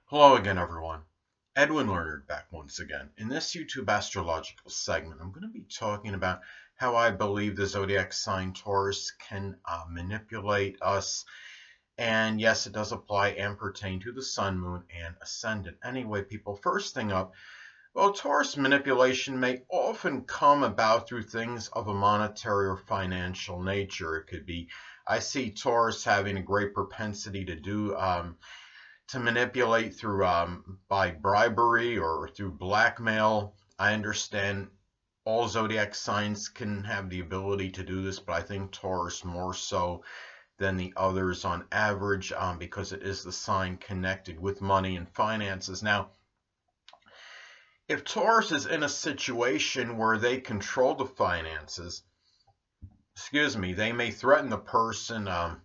Hello again, everyone. Edwin Learnard back once again. In this YouTube astrological segment, I'm going to be talking about how I believe the zodiac sign Taurus can manipulate us. And yes, it does apply and pertain to the sun, moon, and ascendant. Anyway, people, first thing up, well, Taurus manipulation may often come about through things of a monetary or financial nature. It could be, I see Taurus having a great propensity to manipulate through by bribery or through blackmail. I understand all zodiac signs can have the ability to do this, but I think Taurus more so than the others on average, because it is the sign connected with money and finances. Now, if Taurus is in a situation where they control the finances, they may threaten the person of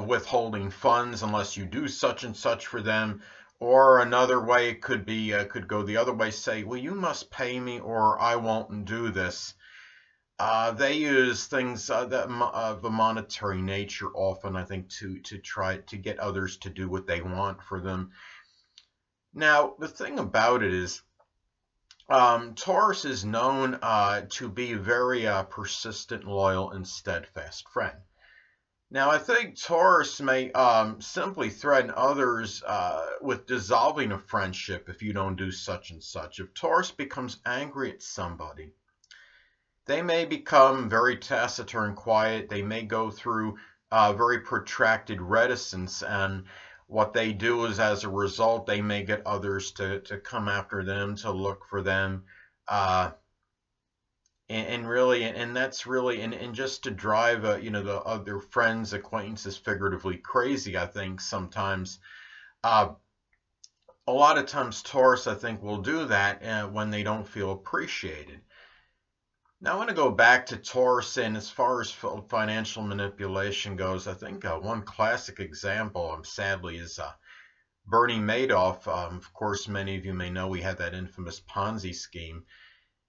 withholding funds unless you do such and such for them. Or another way it could be, could go the other way, say, well, you must pay me or I won't do this. They use things that of a monetary nature often, I think, to try to get others to do what they want for them. Now, the thing about it is, Taurus is known to be a very persistent, loyal, and steadfast friend. Now, I think Taurus may simply threaten others with dissolving a friendship if you don't do such and such. If Taurus becomes angry at somebody, they may become very taciturn, quiet. They may go through very protracted reticence, and what they do is, as a result, they may get others to come after them, to look for them. And that's really and just to drive the other friends, acquaintances figuratively crazy. I think sometimes uh, a lot of times Taurus, I think, will do that when they don't feel appreciated. Now I want to go back to Taurus, and as far as financial manipulation goes, I think one classic example, sadly, is Bernie Madoff. Of course, many of you may know he had that infamous Ponzi scheme.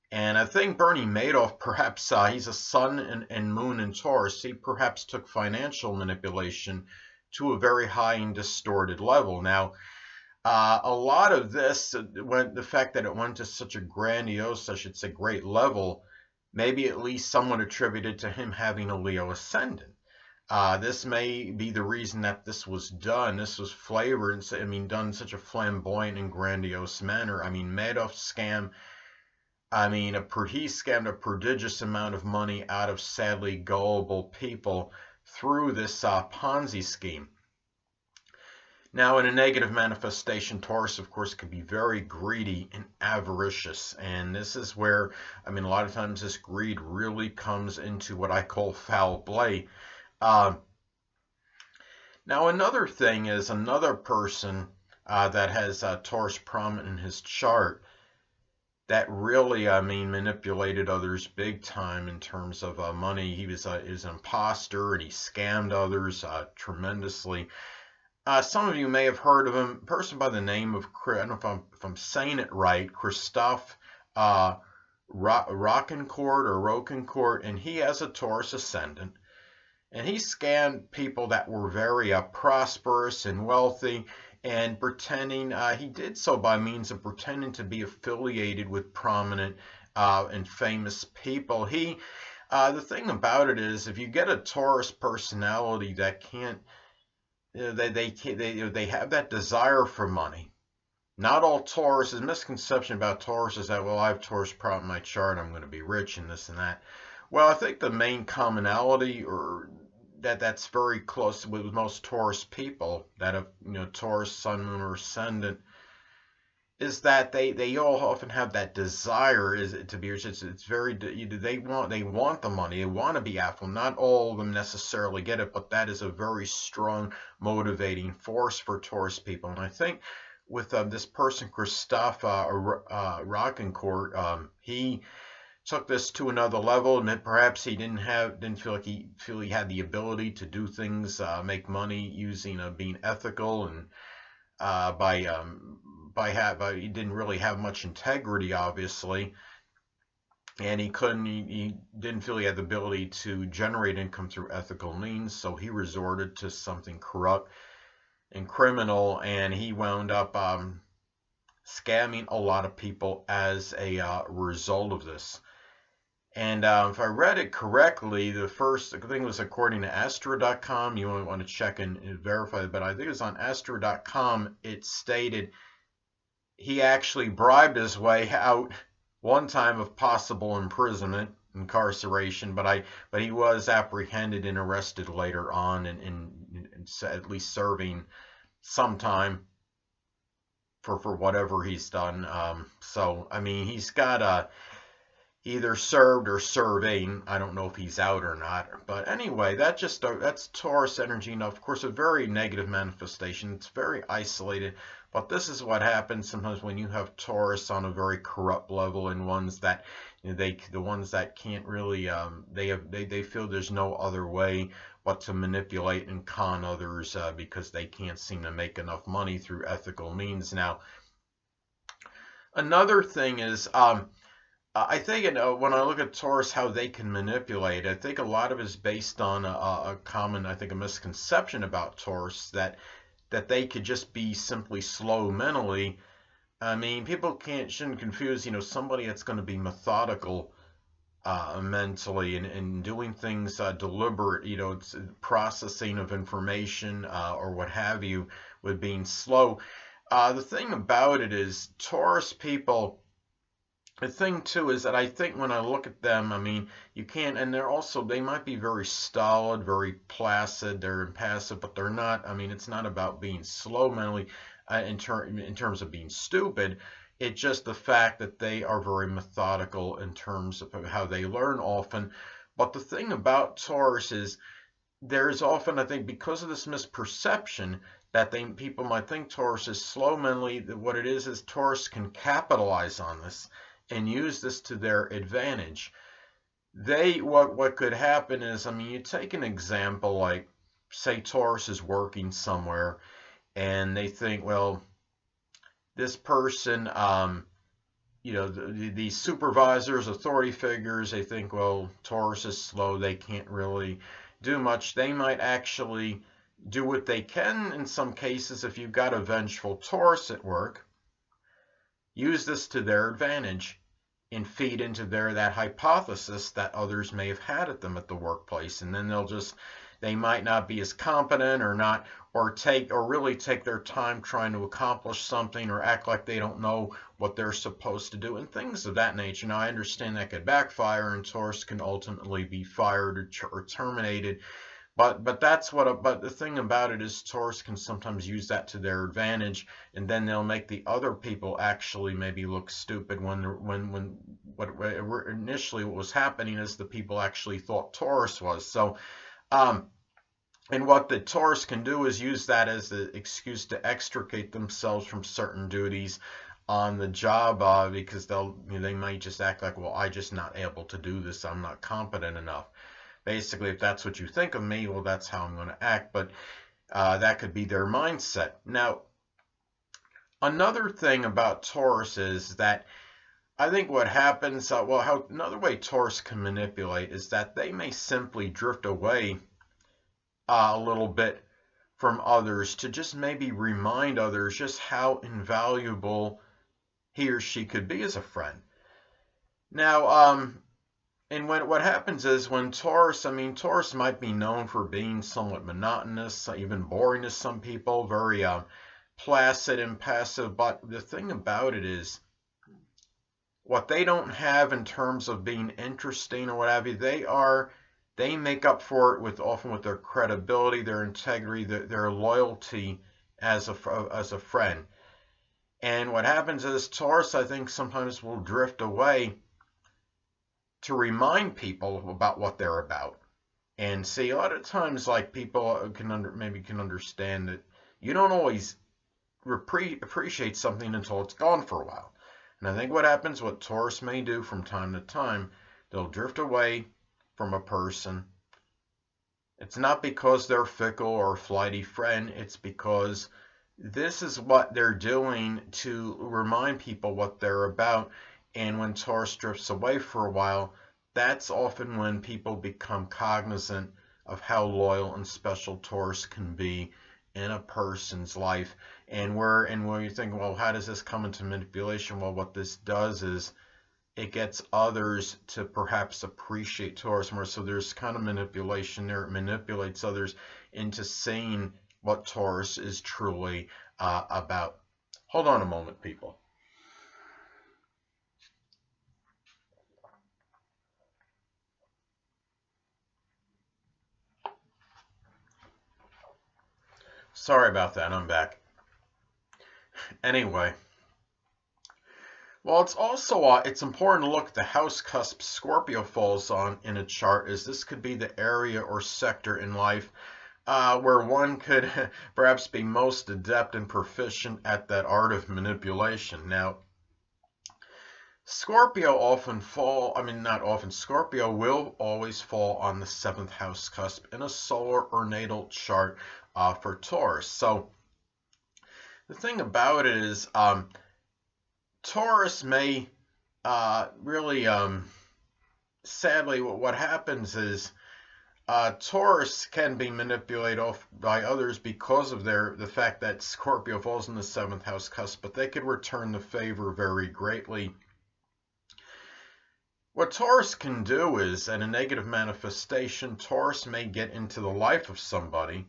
And I think Bernie Madoff, perhaps he's a sun and moon in Taurus. He perhaps took financial manipulation to a very high and distorted level. Now, a lot of this, the fact that it went to such a grandiose, I should say, great level, maybe at least somewhat attributed to him having a Leo ascendant. This may be the reason that this was done. This was flavored, done in such a flamboyant and grandiose manner. Madoff's scam. He scammed a prodigious amount of money out of sadly gullible people through this Ponzi scheme. Now, in a negative manifestation, Taurus, of course, could be very greedy and avaricious. And this is where, a lot of times this greed really comes into what I call foul play. Now, another thing is another person that has Taurus prominent in his chart that really, manipulated others big time in terms of money. He was an imposter, and he scammed others tremendously. Some of you may have heard of him, a person by the name of, I don't know if I'm saying it right, Christophe Rocancourt, and he has a Taurus ascendant. And he scammed people that were very prosperous and wealthy, and pretending he did so by means of pretending to be affiliated with prominent and famous people. The thing about it is, if you get a Taurus personality that can't, they have that desire for money. Not all Taurus, the misconception about Taurus is that, well, I have Taurus prominent in my chart, I'm going to be rich and this and that. Well, I think the main commonality, or that's very close with most Taurus people that have, Taurus, sun, moon, or ascendant, is that they all often have that desire to be rich. It's very, they want the money, they want to be affluent. Not all of them necessarily get it, but that is a very strong motivating force for Taurus people. And I think with this person, Christophe Rocancourt, he took this to another level, and that perhaps he didn't feel he had the ability to do things, make money using being ethical, and he didn't really have much integrity, obviously, and he didn't feel he had the ability to generate income through ethical means, so he resorted to something corrupt. and criminal, and he wound up scamming a lot of people as a result of this. And if I read it correctly, the first thing was according to Astro.com. You might want to check and verify it, but I think it was on Astro.com. It stated he actually bribed his way out one time of possible imprisonment, incarceration, but he was apprehended and arrested later on, and at least serving some time for whatever he's done. So I mean, he's got either served or serving. I don't know if he's out or not. But anyway, that's Taurus energy. Now, of course, a very negative manifestation. It's very isolated. But this is what happens sometimes when you have Taurus on a very corrupt level, and ones that the ones that can't really they feel there's no other way but to manipulate and con others because they can't seem to make enough money through ethical means. Now, another thing is I think when I look at Taurus, how they can manipulate, I think a lot of it is based on a common, I think, a misconception about Taurus that they could just be simply slow mentally. I mean, people shouldn't confuse, somebody that's going to be methodical mentally and doing things deliberate, it's processing of information or what have you, with being slow. The thing about it is Taurus people. The thing too is that I think when I look at them, I mean, you can't, and they might be very stolid, very placid, they're impassive, but they're not. I mean, it's not about being slow mentally in terms of being stupid. It's just the fact that they are very methodical in terms of how they learn often. But the thing about Taurus is there's often, I think, because of this misperception that people might think Taurus is slow mentally, that what it is Taurus can capitalize on this and use this to their advantage. What could happen is, I mean, you take an example like, say Taurus is working somewhere and they think, well, this person, the supervisors, authority figures, they think, well, Taurus is slow, they can't really do much. They might actually do what they can in some cases. If you've got a vengeful Taurus at work, use this to their advantage and feed into that hypothesis that others may have had at them at the workplace, and then they might not be as competent or really take their time trying to accomplish something, or act like they don't know what they're supposed to do, and things of that nature. Now, I understand that could backfire, and Taurus can ultimately be fired or terminated. But the thing about it is Taurus can sometimes use that to their advantage, and then they'll make the other people actually maybe look stupid when initially what was happening is the people actually thought Taurus was. So, and what the Taurus can do is use that as the excuse to extricate themselves from certain duties on the job, because they might just act like, well, I'm just not able to do this, I'm not competent enough. Basically, if that's what you think of me, well, that's how I'm going to act. But that could be their mindset. Now, another thing about Taurus is that I think what happens, another way Taurus can manipulate is that they may simply drift away a little bit from others to just maybe remind others just how invaluable he or she could be as a friend. Now, and what happens is when Taurus might be known for being somewhat monotonous, even boring to some people, very placid and passive. But the thing about it is, what they don't have in terms of being interesting or what have you, they make up for it often with their credibility, their integrity, their loyalty as a friend. And what happens is Taurus, I think, sometimes will drift away to remind people about what they're about. And see, a lot of times, like, people can understand that you don't always appreciate something until it's gone for a while. And I think what Taurus may do from time to time, they'll drift away from a person. It's not because they're fickle or a flighty friend. It's because this is what they're doing to remind people what they're about. And when Taurus drifts away for a while, that's often when people become cognizant of how loyal and special Taurus can be, in a person's life. And where you think, well, how does this come into manipulation? Well, what this does is it gets others to perhaps appreciate Taurus more. So there's kind of manipulation there. It manipulates others into seeing what Taurus is truly about. Hold on a moment, people. Sorry about that. I'm back. Anyway. Well, it's also it's important to look at the house cusp Scorpio falls on in a chart, as this could be the area or sector in life where one could perhaps be most adept and proficient at that art of manipulation. Now, Scorpio Scorpio will always fall on the 7th house cusp in a solar or natal chart for Taurus. So the thing about it is Taurus may really, sadly, what happens is Taurus can be manipulated off by others because of the fact that Scorpio falls in the 7th house cusp, but they could return the favor very greatly. What Taurus can do is, in a negative manifestation, Taurus may get into the life of somebody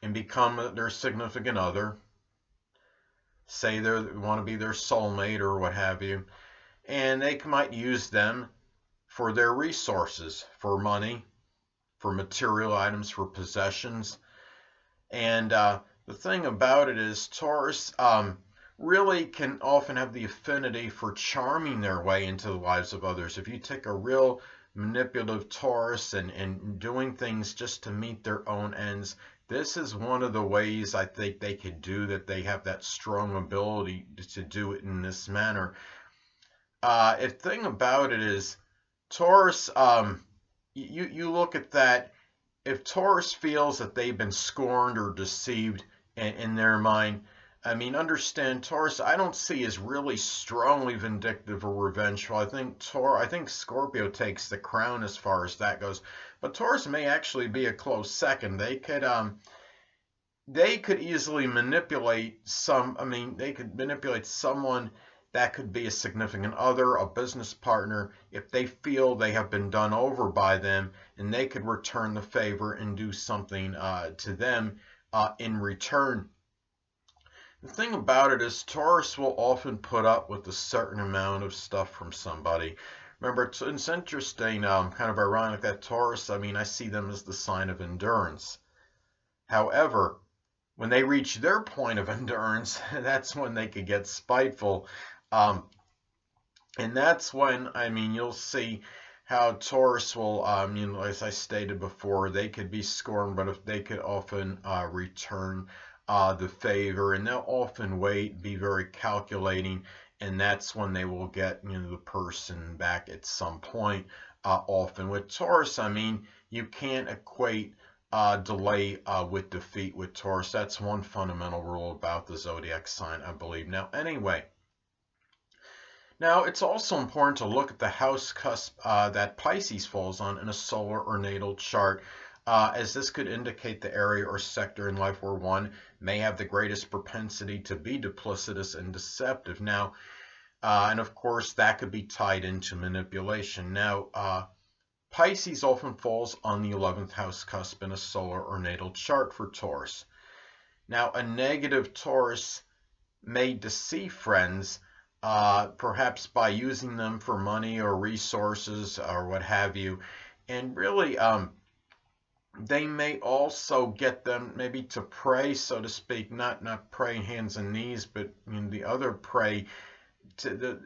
and become their significant other. Say they want to be their soulmate or what have you, and they might use them for their resources, for money, for material items, for possessions. And the thing about it is Taurus really can often have the affinity for charming their way into the lives of others. If you take a real manipulative Taurus and doing things just to meet their own ends, this is one of the ways I think they could do that. They have that strong ability to do it in this manner. The thing about it is Taurus, you look at that, if Taurus feels that they've been scorned or deceived in their mind, I mean, understand Taurus, I don't see as really strongly vindictive or revengeful. I think Scorpio takes the crown as far as that goes. But Taurus may actually be a close second. They could easily manipulate they could manipulate someone that could be a significant other, a business partner, if they feel they have been done over by them, and they could return the favor and do something to them in return. The thing about it is Taurus will often put up with a certain amount of stuff from somebody. Remember, it's interesting, kind of ironic that Taurus, I see them as the sign of endurance. However, when they reach their point of endurance, that's when they could get spiteful. And that's when, you'll see how Taurus will, as I stated before, they could be scorned, but if they could often return the favor, and they'll often be very calculating, and that's when they will get the person back at some point. Often with Taurus, you can't equate delay with defeat with Taurus. That's one fundamental rule about the zodiac sign, I believe. Now, anyway. Now, it's also important to look at the house cusp that Pisces falls on in a solar or natal chart, as this could indicate the area or sector in life where one may have the greatest propensity to be duplicitous and deceptive. Now, and of course, that could be tied into manipulation. Now, Pisces often falls on the 11th house cusp in a solar or natal chart for Taurus. Now, a negative Taurus may deceive friends, perhaps by using them for money or resources or what have you. And really, they may also get them maybe to pray, so to speak, not pray hands and knees, but the other pray to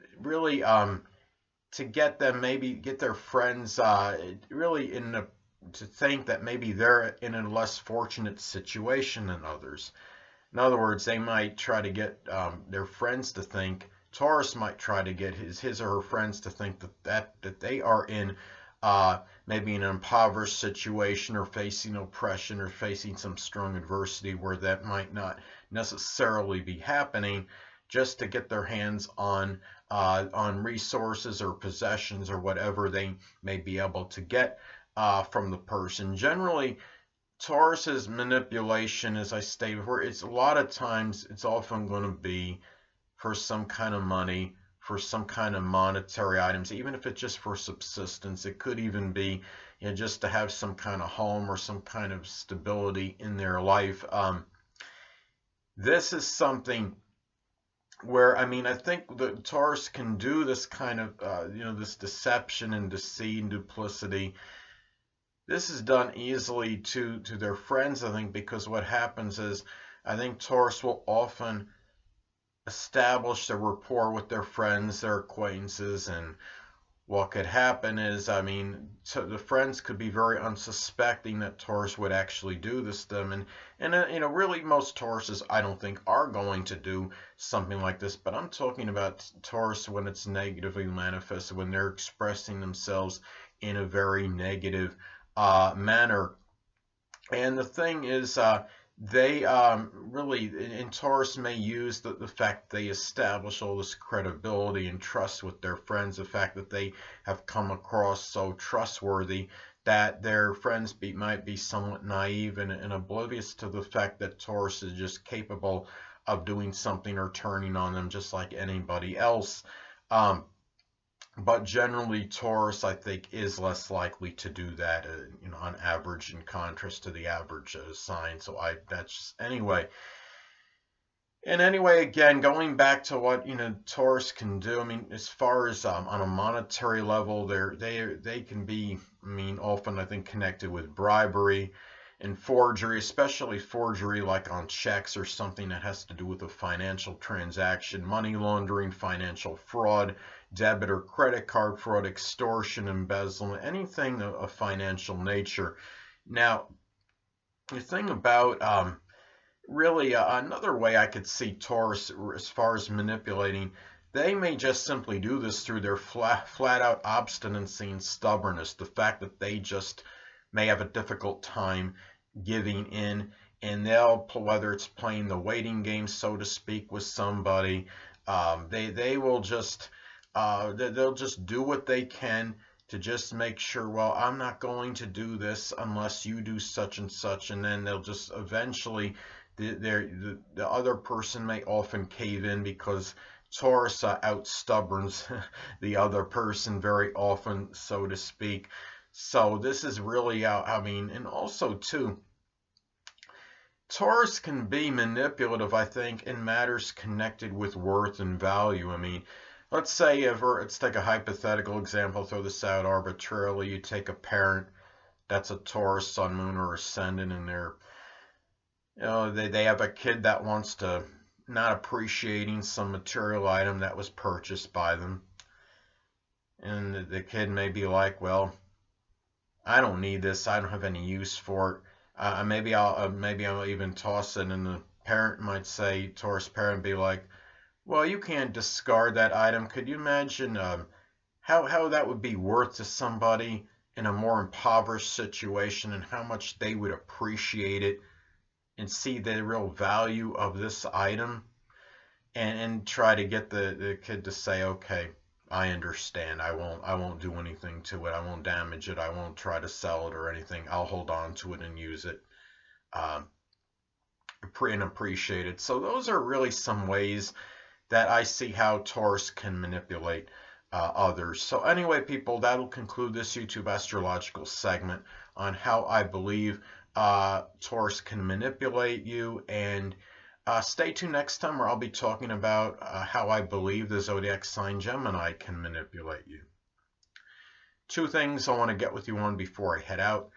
to get them, maybe get their friends really to think that maybe they're in a less fortunate situation than others. In other words, they might try to get their friends to think, Taurus might try to get his or her friends to think that they are in maybe an impoverished situation or facing oppression or facing some strong adversity where that might not necessarily be happening, just to get their hands on resources or possessions or whatever they may be able to get from the person. Generally, Taurus's manipulation, as I stated before, it's a lot of times it's often going to be for some kind of money, for some kind of monetary items, even if it's just for subsistence. It could even be, just to have some kind of home or some kind of stability in their life. This is something where, I mean, I think the Taurus can do this kind of, this deception and deceit and duplicity. This is done easily to their friends, I think, because what happens is, I think Taurus will often establish a rapport with their friends, their acquaintances, and what could happen is, I mean, so the friends could be very unsuspecting that Taurus would actually do this to them, and really most Tauruses I don't think are going to do something like this. But I'm talking about Taurus when it's negatively manifested, when they're expressing themselves in a very negative manner. And the thing is, they really, in Taurus, may use the fact they establish all this credibility and trust with their friends, the fact that they have come across so trustworthy that their friends might be somewhat naive and oblivious to the fact that Taurus is just capable of doing something or turning on them just like anybody else. But generally, Taurus, I think, is less likely to do that, on average, in contrast to the average sign. So that's just, anyway. And anyway, again, going back to what Taurus can do. I mean, as far as on a monetary level, they can be, I mean, often I think connected with bribery and forgery, especially forgery like on checks or something that has to do with a financial transaction, money laundering, financial fraud, debit or credit card fraud, extortion, embezzlement, anything of financial nature. Now, the thing about really another way I could see Taurus as far as manipulating, they may just simply do this through their flat out obstinacy and stubbornness, the fact that they just may have a difficult time giving in, and they'll, whether it's playing the waiting game, so to speak, with somebody, they will just they'll just do what they can to just make sure, well, I'm not going to do this unless you do such and such, and then they'll just eventually, the other person may often cave in because Taurus outstubborns the other person very often, so to speak. So this is really, I mean, and also too, Taurus can be manipulative, I think, in matters connected with worth and value. I mean, let's take a hypothetical example, throw this out arbitrarily. You take a parent that's a Taurus, Sun, Moon, or Ascendant, and they have a kid that wants to, not appreciating some material item that was purchased by them. And the kid may be like, well, I don't need this. I don't have any use for it. Maybe I'll even toss it, and the parent might say, Taurus parent, be like, well, you can't discard that item. Could you imagine how that would be worth to somebody in a more impoverished situation, and how much they would appreciate it and see the real value of this item, and try to get the kid to say, okay, I understand. I won't do anything to it. I won't damage it. I won't try to sell it or anything. I'll hold on to it and use it and appreciate it. So those are really some ways that I see how Taurus can manipulate others. So anyway, people, that'll conclude this YouTube astrological segment on how I believe Taurus can manipulate you. And stay tuned next time, where I'll be talking about how I believe the zodiac sign Gemini can manipulate you. Two things I want to get with you on before I head out.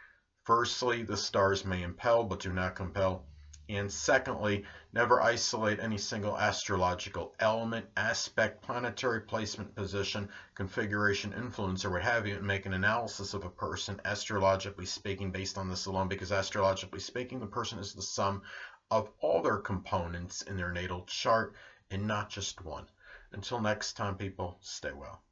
Firstly, the stars may impel, but do not compel. And secondly, never isolate any single astrological element, aspect, planetary placement, position, configuration, influence, or what have you, and make an analysis of a person, astrologically speaking, based on this alone, because astrologically speaking, the person is the sum of all their components in their natal chart and not just one. Until next time, people, stay well.